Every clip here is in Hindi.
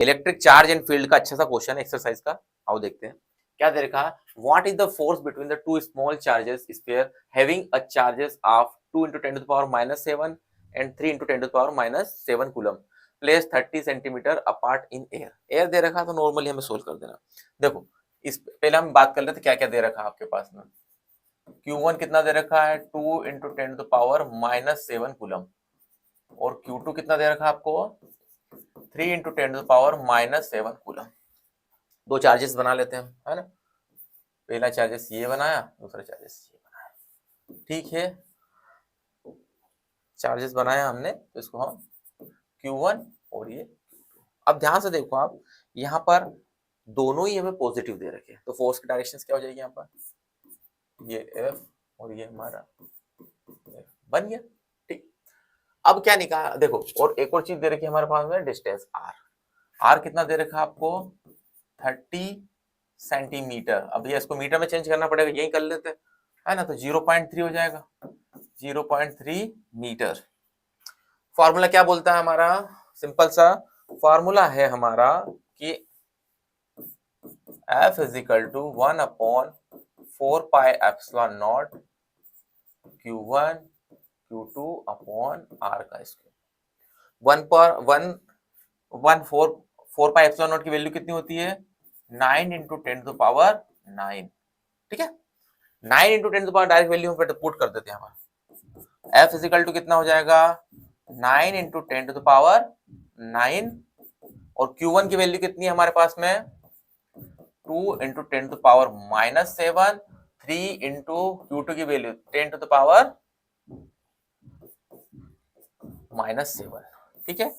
इलेक्ट्रिक चार्ज एंड फील्ड का अच्छा सा क्वेश्चन है एक्सरसाइज का, आओ देखते हैं क्या दे रखा है। What is the force between the two small charges sphere having a charges of 2 × 10⁻⁷ and 3 × 10⁻⁷ coulomb place 30 centimetre apart in air. Air दे रखा तो नॉर्मली हमें सोल्व कर देना। देखो इस पहले हम बात कर लेते क्या क्या दे रखा है आपके पास में। Q1 कितना दे रखा है 2 × 10⁻⁷ कूलम, और Q2 कितना दे रखा है आपको 3 × 10⁻⁷ कूलम। दो चार्जेस बना लेते हैं, है ना। पहला चार्जेस ये बनाया, दूसरा चार्जेस ये बनाया, ठीक है। चार्जेस बनाया हमने तो इसको हम Q1 और ये Q2। अब ध्यान से देखो आप, यहाँ पर दोनों ही हमें पॉजिटिव दे रखे हैं, तो फोर्स की डायरेक्शन क्या हो जाएगी यहाँ पर, ये F और ये हमारा F बन गया, ठीक। अब क्या निकाला देखो, और एक और चीज दे रखी है हमारे पास में, डिस्टेंस R। R कितना दे रखा है आपको 30 सेंटीमीटर। अब ये इसको मीटर में चेंज करना पड़ेगा, यही कर लेते हैं, है ना। तो 0.3 हो जाएगा, 0.3 मीटर। फॉर्मूला क्या बोलता है हमारा, सिंपल सा फॉर्मूला है हमारा कि F = 1/4πε0 Q1 Q2 upon R का स्क्वायर। 4πε0 की वैल्यू कितनी होती है 9 × 10⁹, ठीक है। 9 × 10⁻, डायरेक्ट वैल्यू हम पुट कर देते हैं हमारा। F = कितना हो जाएगा 9 × 10⁹, और Q1 की वैल्यू कितनी है हमारे पास में 2 × 10⁻⁷, 3 × Q2 की वैल्यू 10⁻⁷, ठीक है।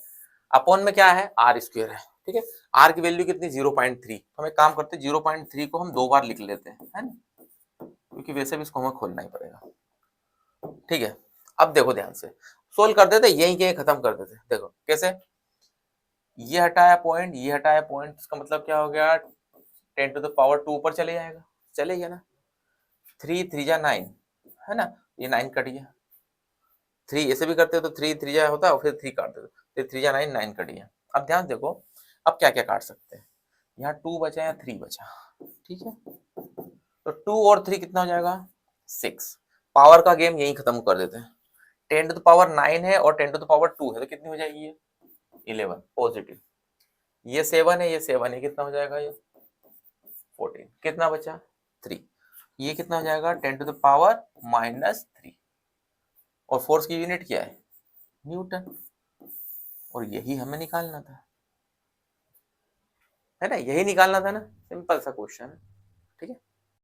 अपॉन में क्या है R स्क्वायर है, ठीक है। R की वैल्यू कितनी 0.3, हम एक काम करते हैं 0.3 को हम 2 बार लिख लेते हैं, है ना, क्योंकि वैसे भी इसको हमें खोलना ही पड़ेगा, ठीक है। अब देखो ध्यान से सोल्व कर देते, यही के खत्म कर देते। देखो कैसे, ये हटाया पॉइंट, ये हटाया पॉइंट, इसका मतलब क्या हो गया 10⁻² ऊपर चले जाएगा, चलेगा ना। 3 3 जा 9, है ना, ये 9 कट गया। 3 ऐसे भी करते हो तो 3 3 जा होता है, और फिर 3 काट देते, फिर 3 जा 9, 9 कट गया। अब ध्यान देखो, अब क्या क्या काट सकते हैं, यहाँ 2 बचा या 3 बचा, ठीक है। तो 2 और 3 कितना हो जाएगा 6। पावर का गेम यही खत्म कर देते हैं। 10⁻9 है और 10⁻2 है, तो कितनी हो जाएगी ये 11 पॉजिटिव। ये 7 है, ये 7 है, कितना हो जाएगा ये 14। कितना बचा 3। ये कितना हो जाएगा 10⁻⁻3, और फोर्स की यूनिट क्या है न्यूटन, और यही हमें निकालना था, है ना, यही निकालना था ना, सिंपल सा क्वेश्चन है, ठीक है।